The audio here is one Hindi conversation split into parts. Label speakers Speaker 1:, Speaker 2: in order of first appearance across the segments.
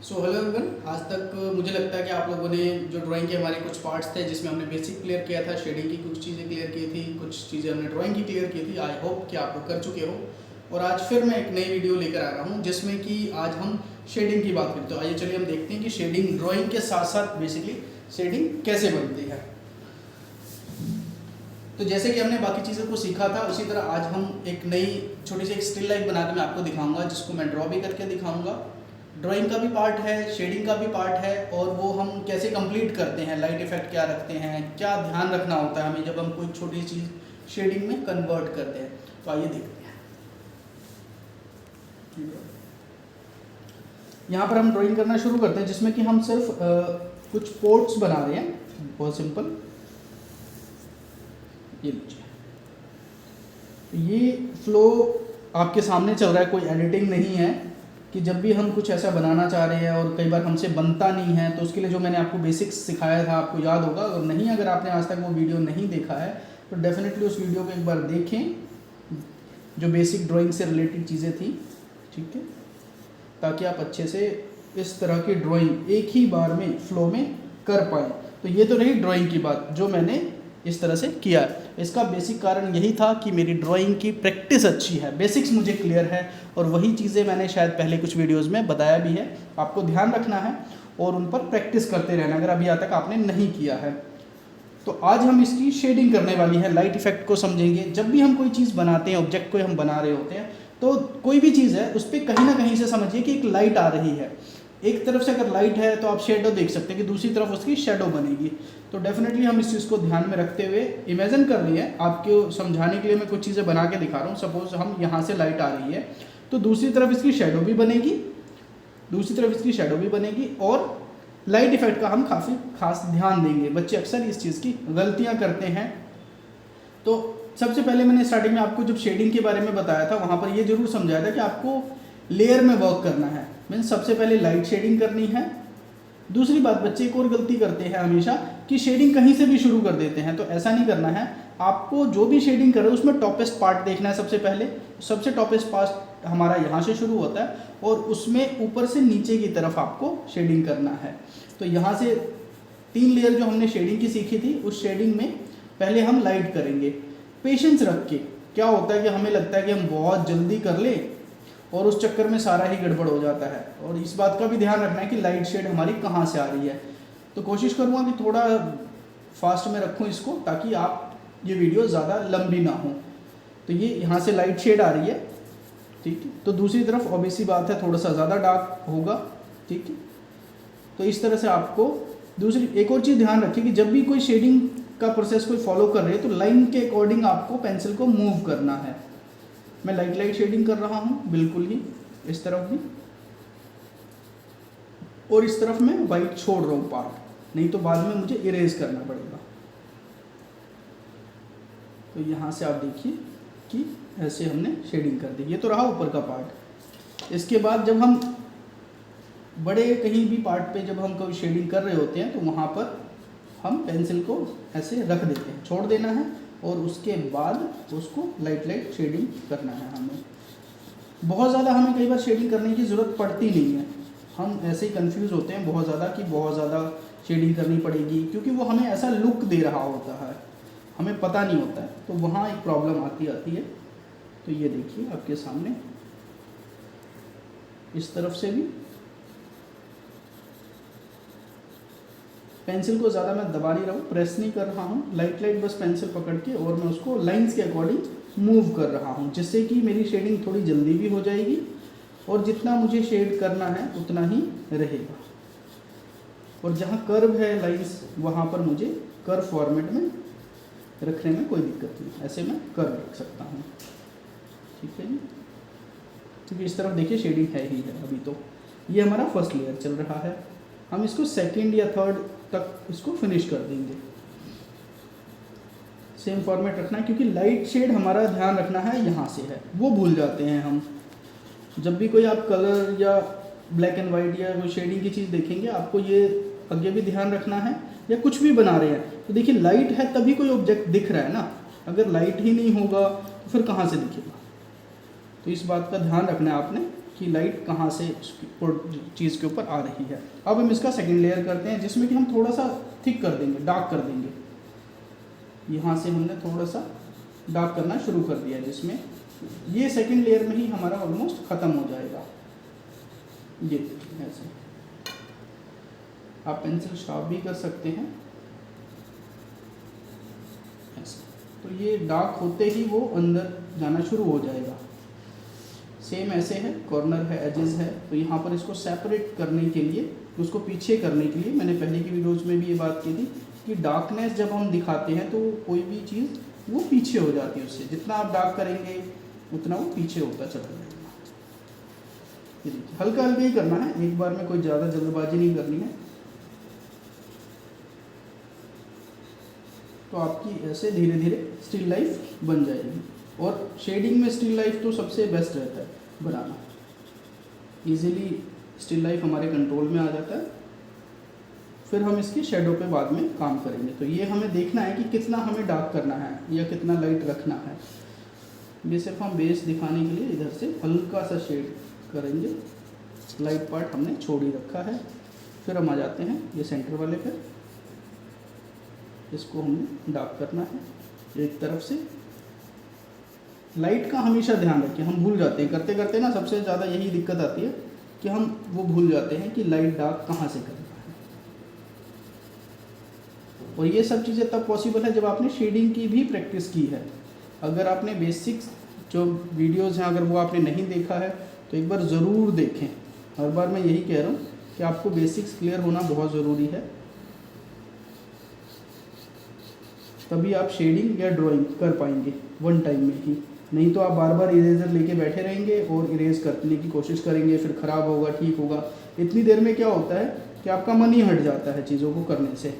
Speaker 1: सो हेलो एवरीवन, आज तक मुझे लगता है कि आप लोगों ने जो ड्राइंग के हमारे कुछ पार्ट्स थे जिसमें हमने बेसिक क्लियर किया था, शेडिंग की कुछ चीज़ें क्लियर की थी, कुछ चीज़ें हमने ड्राइंग की क्लियर की थी। आई होप कि आप लोग कर चुके हो। और आज फिर मैं एक नई वीडियो लेकर आ रहा हूँ जिसमें कि आज हम शेडिंग की बात करें। तो आइए चलिए हम देखते हैं कि शेडिंग ड्राइंग के साथ साथ बेसिकली शेडिंग कैसे बनती है। तो जैसे कि हमने बाकी चीज़ों को सीखा था उसी तरह आज हम एक नई छोटी सी एक स्टिल लाइफ बना के मैं आपको दिखाऊंगा, जिसको मैं ड्रॉ भी करके दिखाऊंगा। ड्राइंग का भी पार्ट है, शेडिंग का भी पार्ट है, और वो हम कैसे कंप्लीट करते हैं, लाइट इफेक्ट क्या रखते हैं, क्या ध्यान रखना होता है हमें जब हम कोई छोटी चीज़ शेडिंग में कन्वर्ट करते हैं। तो आइए देखते हैं। यहाँ पर हम ड्राइंग करना शुरू करते हैं जिसमें कि हम सिर्फ कुछ पोर्ट्स बना रहे हैं, बहुत सिंपल। ये लीजिए, ये फ्लो आपके सामने चल रहा है, कोई एडिटिंग नहीं है कि जब भी हम कुछ ऐसा बनाना चाह रहे हैं और कई बार हमसे बनता नहीं है तो उसके लिए जो मैंने आपको बेसिक्स सिखाया था आपको याद होगा। और नहीं, अगर आपने आज तक वो वीडियो नहीं देखा है तो डेफिनेटली उस वीडियो को एक बार देखें, जो बेसिक ड्राइंग से रिलेटेड चीज़ें थी, ठीक है, ताकि आप अच्छे से इस तरह की ड्राइंग एक ही बार में फ्लो में कर पाएँ। तो ये तो रही ड्राइंग की बात जो मैंने इस तरह से किया है। इसका बेसिक कारण यही था कि मेरी ड्राइंग की प्रैक्टिस अच्छी है, बेसिक्स मुझे क्लियर है, और वही चीज़ें मैंने शायद पहले कुछ वीडियोस में बताया भी है। आपको ध्यान रखना है और उन पर प्रैक्टिस करते रहना अगर अभी तक आपने नहीं किया है। तो आज हम इसकी शेडिंग करने वाली है, लाइट इफेक्ट को समझेंगे। जब भी हम कोई चीज़ बनाते हैं, ऑब्जेक्ट को हम बना रहे होते हैं, तो कोई भी चीज़ है उस पर कहीं ना कहीं से समझिए कि एक लाइट आ रही है। एक तरफ से अगर लाइट है तो आप शेडो देख सकते हैं कि दूसरी तरफ उसकी शेडो बनेगी। तो डेफिनेटली हम इस चीज़ को ध्यान में रखते हुए इमेजिन कर रही है, आपको समझाने के लिए मैं कुछ चीज़ें बना के दिखा रहा हूँ। सपोज हम यहाँ से लाइट आ रही है तो दूसरी तरफ इसकी शेडो भी बनेगी, दूसरी तरफ इसकी शेडो भी बनेगी, और लाइट इफेक्ट का हम काफ़ी खास ध्यान देंगे। बच्चे अक्सर इस चीज़ की गलतियाँ करते हैं। तो सबसे पहले मैंने स्टार्टिंग में आपको जब शेडिंग के बारे में बताया था वहाँ पर ये जरूर समझाया था कि आपको लेयर में वर्क करना है। मीन्स सबसे पहले लाइट शेडिंग करनी है। दूसरी बात, बच्चे एक और गलती करते हैं हमेशा कि शेडिंग कहीं से भी शुरू कर देते हैं। तो ऐसा नहीं करना है, आपको जो भी शेडिंग कर रहे हो उसमें टॉपेस्ट पार्ट देखना है। सबसे पहले सबसे टॉपेस्ट पार्ट हमारा यहाँ से शुरू होता है और उसमें ऊपर से नीचे की तरफ आपको शेडिंग करना है। तो यहाँ से 3 लेयर जो हमने शेडिंग की सीखी थी, उस शेडिंग में पहले हम लाइट करेंगे पेशेंस रख के। क्या होता है कि हमें लगता है कि हम बहुत जल्दी कर ले और उस चक्कर में सारा ही गड़बड़ हो जाता है। और इस बात का भी ध्यान रखना है कि लाइट शेड हमारी कहाँ से आ रही है। तो कोशिश करूँगा कि थोड़ा फास्ट में रखूँ इसको, ताकि आप ये वीडियो ज़्यादा लंबी ना हो। तो ये यहाँ से लाइट शेड आ रही है, ठीक है। तो दूसरी तरफ ऑब्वियसली बात है थोड़ा सा ज़्यादा डार्क होगा, ठीक है। तो इस तरह से आपको दूसरी एक और चीज़ ध्यान रखिए कि जब भी कोई शेडिंग का प्रोसेस कोई फॉलो कर रहे हैं तो लाइन के अकॉर्डिंग आपको पेंसिल को मूव करना है। मैं लाइट शेडिंग कर रहा हूँ, बिल्कुल ही इस तरफ भी, और इस तरफ मैं वाइट छोड़ रहा हूँ पार्ट, नहीं तो बाद में मुझे इरेज करना पड़ेगा। तो यहाँ से आप देखिए कि ऐसे हमने शेडिंग कर दी। ये तो रहा ऊपर का पार्ट। इसके बाद जब हम बड़े कहीं भी पार्ट पे जब हम कोई शेडिंग कर रहे होते हैं तो वहाँ पर हम पेंसिल को ऐसे रख देते हैं, छोड़ देना है, और उसके बाद उसको लाइट शेडिंग करना है हमें। बहुत ज़्यादा हमें कई बार शेडिंग करने की ज़रूरत पड़ती नहीं है। हम ऐसे ही कंफ्यूज होते हैं बहुत ज़्यादा कि बहुत ज़्यादा शेडिंग करनी पड़ेगी, क्योंकि वो हमें ऐसा लुक दे रहा होता है, हमें पता नहीं होता है। तो वहाँ एक प्रॉब्लम आती है। तो ये देखिए आपके सामने इस तरफ से भी पेंसिल को ज़्यादा मैं दबा नहीं रहा हूँ, प्रेस नहीं कर रहा हूँ, लाइट बस पेंसिल पकड़ के, और मैं उसको लाइंस के अकॉर्डिंग मूव कर रहा हूँ, जिससे कि मेरी शेडिंग थोड़ी जल्दी भी हो जाएगी और जितना मुझे शेड करना है उतना ही रहेगा। और जहाँ कर्व है लाइंस, वहाँ पर मुझे कर्व फॉर्मेट में रखने में कोई दिक्कत नहीं, ऐसे मैं कर्व रख सकता हूँ, ठीक है जी। क्योंकि इस तरफ देखिए शेडिंग है ही है। अभी तो ये हमारा फर्स्ट लेयर चल रहा है, हम इसको सेकेंड या थर्ड तक इसको फिनिश कर देंगे। सेम फॉर्मेट रखना है, क्योंकि लाइट शेड हमारा ध्यान रखना है यहाँ से है, वो भूल जाते हैं हम। जब भी कोई आप कलर या ब्लैक एंड वाइट या कोई शेडिंग की चीज़ देखेंगे, आपको ये आगे भी ध्यान रखना है। या कुछ भी बना रहे हैं तो देखिए लाइट है तभी कोई ऑब्जेक्ट दिख रहा है ना, अगर लाइट ही नहीं होगा तो फिर कहाँ से दिखेगा। तो इस बात का ध्यान रखना है आपने कि लाइट कहाँ से चीज़ के ऊपर आ रही है। अब हम इसका सेकंड लेयर करते हैं, जिसमें कि हम थोड़ा सा थिक कर देंगे, डार्क कर देंगे। यहाँ से हमने थोड़ा सा डार्क करना शुरू कर दिया, जिसमें ये सेकंड लेयर में ही हमारा ऑलमोस्ट ख़त्म हो जाएगा। ये देखिए ऐसे आप पेंसिल शार्प भी कर सकते हैं ऐसे। तो ये डार्क होते ही वो अंदर जाना शुरू हो जाएगा। सेम ऐसे है, कॉर्नर है, एजेस है, तो यहाँ पर इसको सेपरेट करने के लिए, उसको पीछे करने के लिए मैंने पहले की वीडियोज़ में भी ये बात की थी कि डार्कनेस जब हम दिखाते हैं तो कोई भी चीज़ वो पीछे हो जाती है उससे। जितना आप डार्क करेंगे उतना वो पीछे होता चला जाएगा। ये देखिए हल्का हल्का ही करना है, एक बार में कोई ज़्यादा जल्दबाजी नहीं करनी है। तो आपकी ऐसे धीरे धीरे स्टिल लाइफ बन जाएगी। और शेडिंग में स्टिल लाइफ तो सबसे बेस्ट रहता है बनाना, इजीली स्टिल लाइफ हमारे कंट्रोल में आ जाता है। फिर हम इसकी शेडो पे बाद में काम करेंगे। तो ये हमें देखना है कि कितना हमें डार्क करना है या कितना लाइट रखना है। ये सिर्फ हम बेस दिखाने के लिए इधर से हल्का सा शेड करेंगे, लाइट पार्ट हमने छोड़ ही रखा है। फिर हम आ जाते हैं ये सेंटर वाले पे, इसको हमें डार्क करना है एक तरफ से। लाइट का हमेशा ध्यान रखें, हम भूल जाते हैं करते करते ना, सबसे ज़्यादा यही दिक्कत आती है कि हम वो भूल जाते हैं कि लाइट डार्क कहाँ से करना है। और ये सब चीज़ें तब पॉसिबल है जब आपने शेडिंग की भी प्रैक्टिस की है। अगर आपने बेसिक्स जो वीडियोज़ हैं अगर वो आपने नहीं देखा है तो एक बार ज़रूर देखें। हर बार मैं यही कह रहा हूँ कि आपको बेसिक्स क्लियर होना बहुत ज़रूरी है, तभी आप शेडिंग या ड्राइंग कर पाएंगे वन टाइम में ही। नहीं तो आप बार बार इरेजर लेके बैठे रहेंगे और इरेज करने की कोशिश करेंगे, फिर ख़राब होगा, ठीक होगा। इतनी देर में क्या होता है कि आपका मन ही हट जाता है चीज़ों को करने से।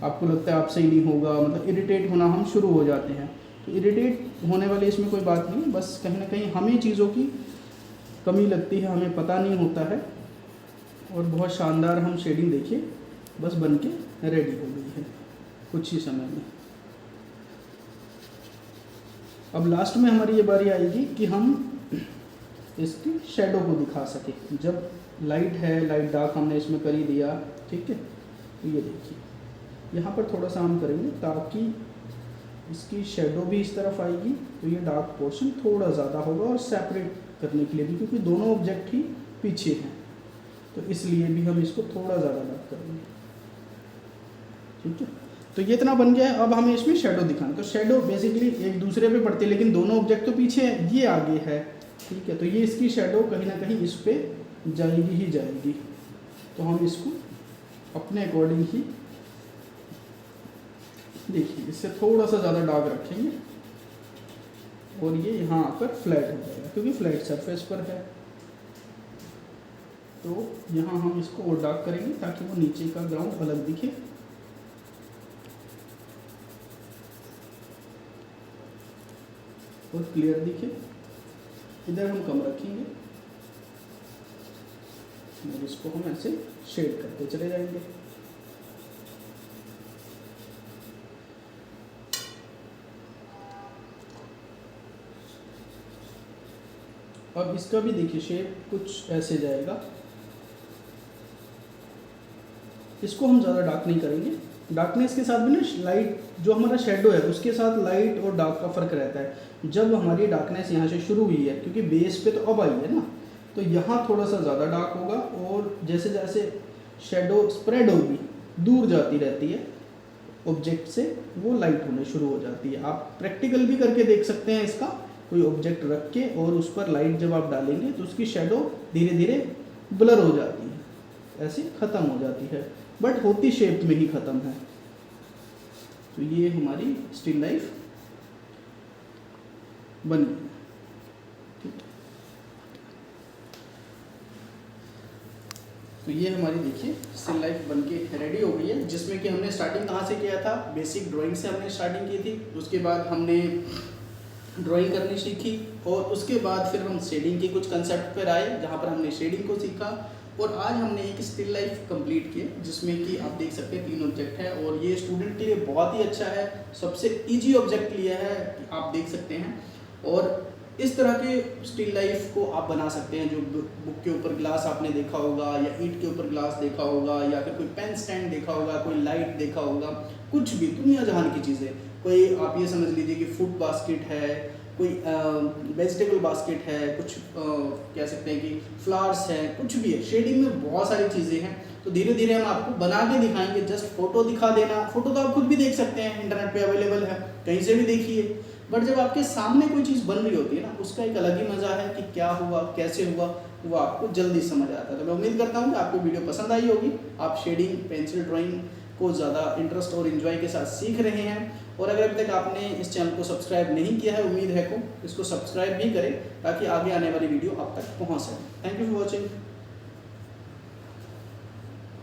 Speaker 1: आपको लगता है आपसे ही नहीं होगा, मतलब इरिटेट होना हम शुरू हो जाते हैं। तो इरिटेट होने वाली इसमें कोई बात नहीं, बस कहीं ना कहीं हमें चीज़ों की कमी लगती है, हमें पता नहीं होता है। और बहुत शानदार हम शेडिंग देखिए बस बन के रेडी हो गई है कुछ ही समय में। अब लास्ट में हमारी ये बारी आएगी कि हम इसकी शेडो को दिखा सके। जब लाइट है, लाइट डार्क हमने इसमें कर ही दिया, ठीक है। तो ये देखिए यहाँ पर थोड़ा सा हम करेंगे ताकि इसकी शेडो भी इस तरफ आएगी, तो ये डार्क पोर्शन थोड़ा ज़्यादा होगा। और सेपरेट करने के लिए भी, क्योंकि दोनों ऑब्जेक्ट ही पीछे हैं, तो इसलिए भी हम इसको थोड़ा ज़्यादा डार्क करेंगे, ठीक है। तो ये इतना बन गया है। अब हमें इसमें शेडो दिखाना, तो शेडो बेसिकली एक दूसरे पे पड़ते हैं लेकिन दोनों ऑब्जेक्ट तो पीछे है, ये आगे है, ठीक है। तो ये इसकी शेडो कहीं ना कहीं इस पे जाएगी ही जाएगी। तो हम इसको अपने अकॉर्डिंग ही देखिए, इससे थोड़ा सा ज़्यादा डार्क रखेंगे और ये यहाँ आकर फ्लैट हो जाएगा क्योंकि फ्लैट सरफेस पर है। तो यहाँ हम इसको और डार्क करेंगे ताकि वो नीचे का ग्राउंड अलग दिखे। और क्लियर दिखे। इधर हम कम रखेंगे और इसको हम ऐसे शेड करते चले जाएंगे। अब इसका भी देखिए शेप कुछ ऐसे जाएगा। इसको हम ज़्यादा डार्क नहीं करेंगे। डार्कनेस के साथ भी ना लाइट, जो हमारा शेडो है उसके साथ लाइट और डार्क का फ़र्क रहता है। जब हमारी डार्कनेस यहाँ से शुरू हुई है, क्योंकि बेस पे तो अब आई है ना, तो यहाँ थोड़ा सा ज़्यादा डार्क होगा। और जैसे जैसे शेडो स्प्रेड होगी, दूर जाती रहती है ऑब्जेक्ट से, वो लाइट होने शुरू हो जाती है। आप प्रैक्टिकल भी करके देख सकते हैं इसका। कोई ऑब्जेक्ट रख के और उस पर लाइट जब आप डालेंगे तो उसकी शेडो धीरे धीरे ब्लर हो जाती है, ऐसे ख़त्म हो जाती है, बट होती शेप में ही ख़त्म है। तो ये हमारी स्टिल लाइफ बन गई, ठीक है। तो ये हमारी देखिए स्टिल लाइफ बन के रेडी हो गई है, जिसमें कि हमने स्टार्टिंग कहाँ से किया था, बेसिक ड्राइंग से हमने स्टार्टिंग की थी। उसके बाद हमने ड्राइंग करनी सीखी और उसके बाद फिर हम शेडिंग के कुछ कंसेप्ट पर आए, जहाँ पर हमने शेडिंग को सीखा। और आज हमने एक स्टिल लाइफ कंप्लीट की, जिसमें कि आप देख सकते हैं 3 ऑब्जेक्ट है। और ये स्टूडेंट के लिए बहुत ही अच्छा है, सबसे इजी ऑब्जेक्ट लिया है, आप देख सकते हैं। और इस तरह के स्टिल लाइफ को आप बना सकते हैं। जो बुक के ऊपर ग्लास आपने देखा होगा, या ईंट के ऊपर ग्लास देखा होगा, या फिर कोई पेन स्टैंड देखा होगा, कोई लाइट देखा होगा, कुछ भी दुनिया जहान की चीज़ें, कोई आप ये समझ लीजिए कि फूड बास्केट है, कोई वेजिटेबल बास्केट है, कुछ कह सकते हैं कि फ्लावर्स है, कुछ भी है। शेडिंग में बहुत सारी चीज़ें हैं, तो धीरे धीरे हम आपको बना के दिखाएंगे। जस्ट फोटो दिखा देना, फोटो तो आप खुद भी देख सकते हैं, इंटरनेट पे अवेलेबल है, कहीं से भी देखिए। बट जब आपके सामने कोई चीज़ बन रही होती है ना, उसका एक अलग ही मज़ा है कि क्या हुआ, कैसे हुआ, वो आपको जल्दी समझ आता है। तो मैं उम्मीद करता हूँ कि आपको वीडियो पसंद आई होगी, आप शेडिंग, पेंसिल ड्राइंग को ज़्यादा इंटरेस्ट और इन्जॉय के साथ सीख रहे हैं। और अगर अभी तक आपने इस चैनल को सब्सक्राइब नहीं किया है, उम्मीद है को इसको सब्सक्राइब भी करें, ताकि आगे आने वाली वीडियो आप तक पहुँच सके। Thank you for watching.